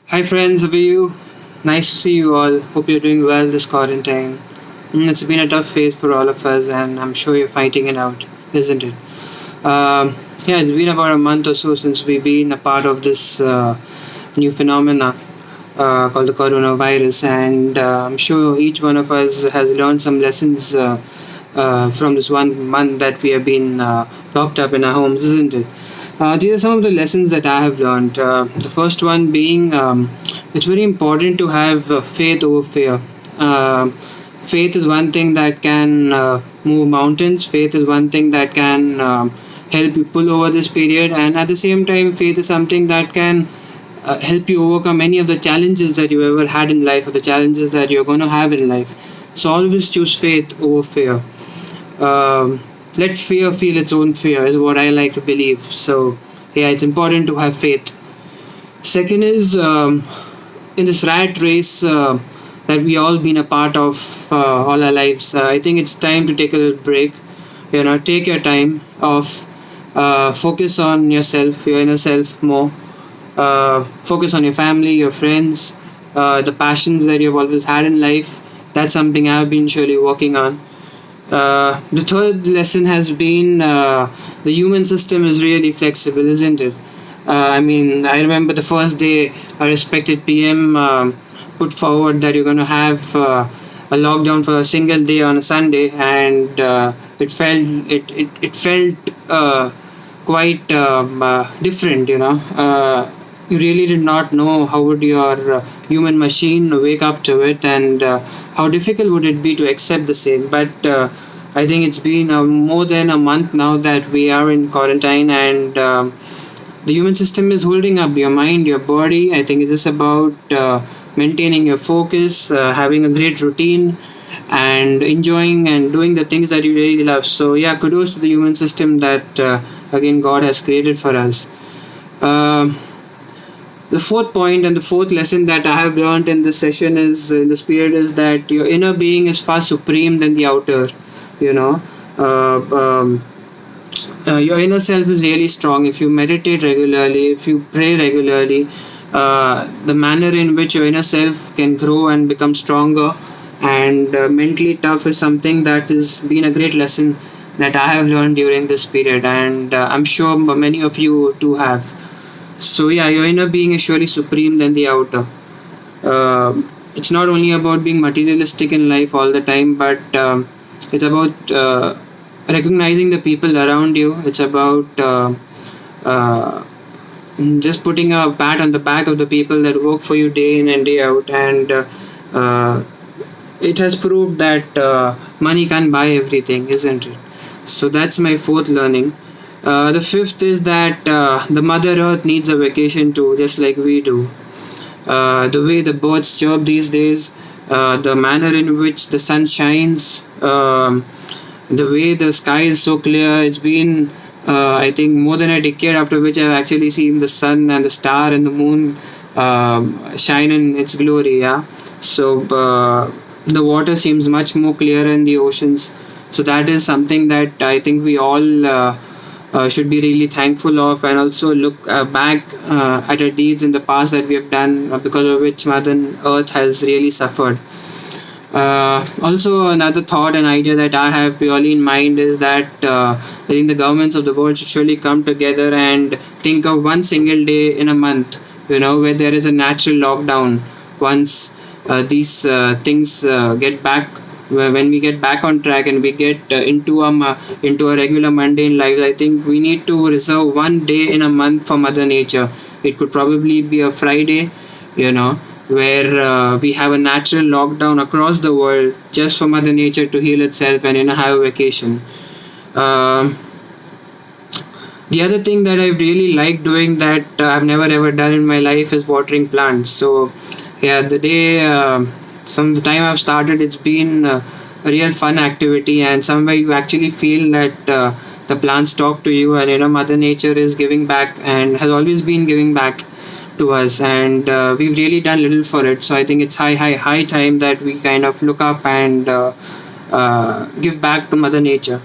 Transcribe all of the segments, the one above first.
Hi friends, how are you? Nice to see you all. Hope you're doing well this quarantine. It's been a tough phase for all of us, and I'm sure you're fighting it out, isn't it? Yeah, it's been about a month or so since we've been a part of this new phenomena called the coronavirus, and I'm sure each one of us has learned some lessons from this 1 month that we have been locked up in our homes, isn't it? These are some of the lessons that I have learned. The first one being it's very important to have faith over fear. Faith is one thing that can move mountains. Faith is one thing that can help you pull over this period, and at the same time, faith is something that can help you overcome any of the challenges that you ever had in life or the challenges that you're going to have in life. So always choose faith over fear. Um, Let fear feel its own fear is what I like to believe. So yeah, it's important to have faith. Second is in this rat race that we all been a part of all our lives. I think it's time to take a little break. Take your time off. Focus on yourself, your inner self more. Focus on your family, your friends, the passions that you've always had in life. That's something I've been surely working on. The third lesson has been the human system is really flexible, isn't it? I remember the first day a respected PM put forward that you're going to have a lockdown for a single day on a Sunday, and it felt quite different. You really did not know how would your human machine wake up to it, and how difficult would it be to accept the same. But I think it's been more than a month now that we are in quarantine, and the human system is holding up your mind, your body. I think it is about maintaining your focus, having a great routine, and enjoying and doing the things that you really love. So yeah, kudos to the human system that again God has created for us. Um the fourth point and the fourth lesson that I have learned in this session is in this period is that your inner being is far supreme than the outer. You know, uh, um, your inner self is really strong if you meditate regularly, if you pray regularly. The manner in which your inner self can grow and become stronger and mentally tough is something that has been a great lesson that I have learned during this period, and I'm sure many of you too have. So yeah, your inner being is surely supreme than the outer. It's not only about being materialistic in life all the time, but it's about recognizing the people around you. It's about uh, just putting a pat on the back of the people that work for you day in and day out, and uh, it has proved that money can't buy everything, isn't it? So that's my fourth learning. The fifth is that the Mother Earth needs a vacation too, just like we do. The way the birds chirp these days, the manner in which the sun shines, the way the sky is so clear. It's been, I think, more than a decade after which I've actually seen the sun and the star and the moon shine in its glory. Yeah, so the water seems much more clear in the oceans. So that is something that I think we all should be really thankful of, and also look back at our deeds in the past that we have done because of which Mother Earth has really suffered. Also, another thought and idea that I have purely in mind is that I think the governments of the world should surely come together and think of one single day in a month, where there is a natural lockdown. Once these things get back, when we get back on track and we get into a regular mundane life, I think we need to reserve one day in a month for Mother Nature. It could probably be a Friday, you know where we have a natural lockdown across the world just for Mother Nature to heal itself and have a vacation. Um, the other thing that I really like doing that I've never ever done in my life is watering plants. So yeah, the day from the time I've started, it's been a real fun activity, and somewhere you actually feel that the plants talk to you, and Mother Nature is giving back and has always been giving back to us, and we've really done little for it. So I think it's high time that we kind of look up and give back to Mother Nature.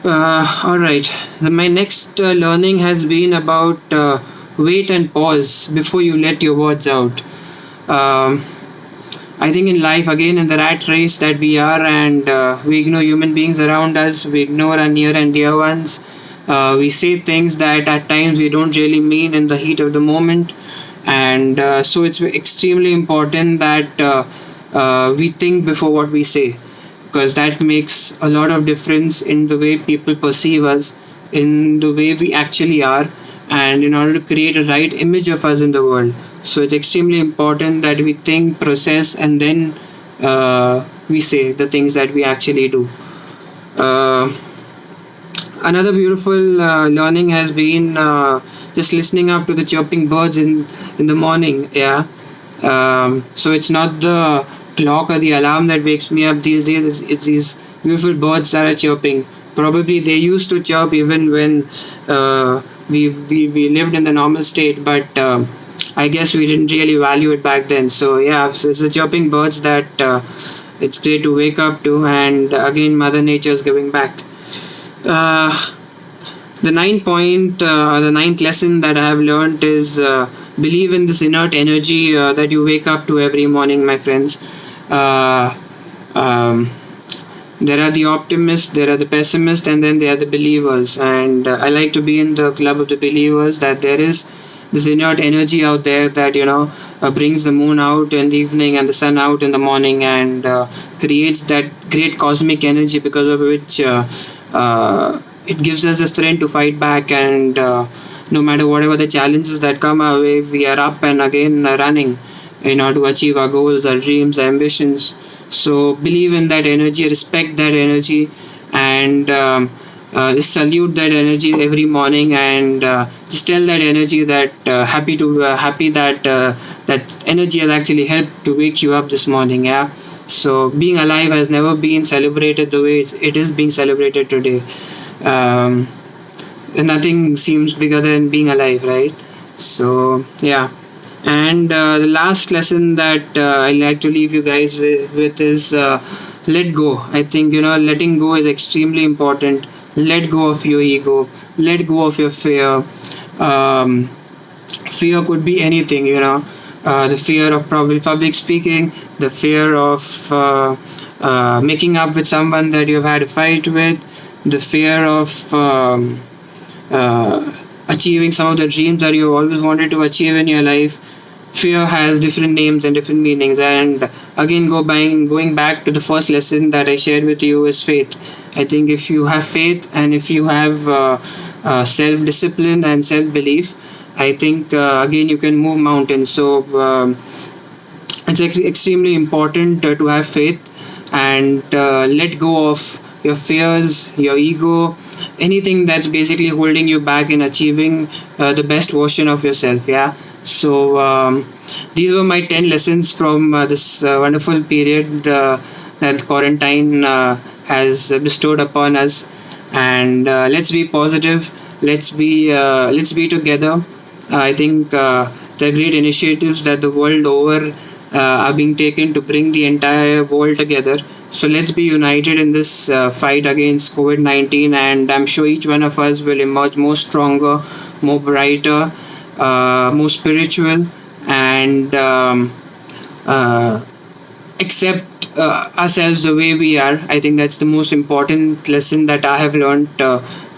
All right. My next learning has been about wait and pause before you let your words out. Um, I think in life, again, in the rat race that we are, and we ignore human beings around us, we ignore our near and dear ones. We say things that at times we don't really mean in the heat of the moment. And so it's extremely important that we think before what we say, because that makes a lot of difference in the way people perceive us, in the way we actually are, and in order to create a right image of us in the world. So it's extremely important that we think, process, and then we say the things that we actually do. Uh, Another beautiful learning has been just listening up to the chirping birds in the morning. Yeah. So it's not the clock or the alarm that wakes me up these days. It's these beautiful birds that are chirping. Probably they used to chirp even when we lived in the normal state, but I guess we didn't really value it back then. So yeah, so it's the chirping birds that it's great to wake up to, and again, Mother Nature is giving back. Uh, the ninth lesson that I have learned is believe in this inert energy that you wake up to every morning, my friends. Uh, um, there are the optimists, there are the pessimists, and then there are the believers. And I like to be in the club of the believers, that there is this inert energy out there that, brings the moon out in the evening and the sun out in the morning, and creates that great cosmic energy, because of which it gives us the strength to fight back, and no matter whatever the challenges that come our way, we are up and again running in order to achieve our goals, our dreams, our ambitions. So believe in that energy, respect that energy, and salute that energy every morning, and just tell that energy that happy that that energy has actually helped to wake you up this morning. Yeah. So being alive has never been celebrated the way it is being celebrated today. um, Nothing seems bigger than being alive, right? So yeah. And the last lesson that I like to leave you guys with is let go. I think letting go is extremely important. Let go of your ego, let go of your fear. um, Fear could be anything, the fear of probably public speaking, the fear of making up with someone that you've had a fight with, the fear of uh, achieving some of the dreams that you always wanted to achieve in your life. Fear has different names and different meanings. And again, going back to the first lesson that I shared with you is faith. I think if you have faith, and if you have self discipline and self belief, I think again you can move mountains. So it's extremely important to have faith, and let go of your fears, your ego, anything that's basically holding you back in achieving the best version of yourself. Yeah. So these were my 10 lessons from this wonderful period that quarantine has bestowed upon us. And let's be positive. Let's be together. I think there are great initiatives that the world over are being taken to bring the entire world together. So let's be united in this fight against COVID 19, and I'm sure each one of us will emerge more stronger, more brighter, more spiritual, and uh, accept ourselves the way we are. I think that's the most important lesson that I have learned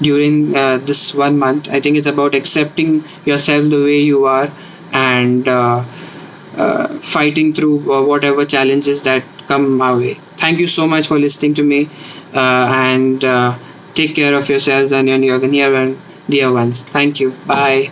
during this 1 month. I think it's about accepting yourself the way you are, and fighting through whatever challenges that come our way. Thank you so much for listening to me, and take care of yourselves and your near and dear ones. Thank you. Bye.